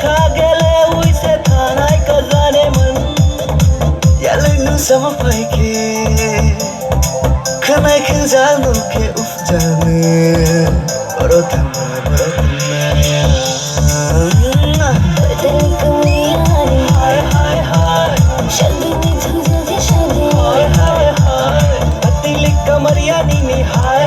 खा गेले उइसे थानाय का जाने मन यालनु sama paike खोनाय खोजानो के उफ जानो बरतमा बरतमाया बदन कमियानी हाय हाय हाय शल्दी झुझुझे शल्दी हाय हाय हाय पतिली कमरिया नी हाय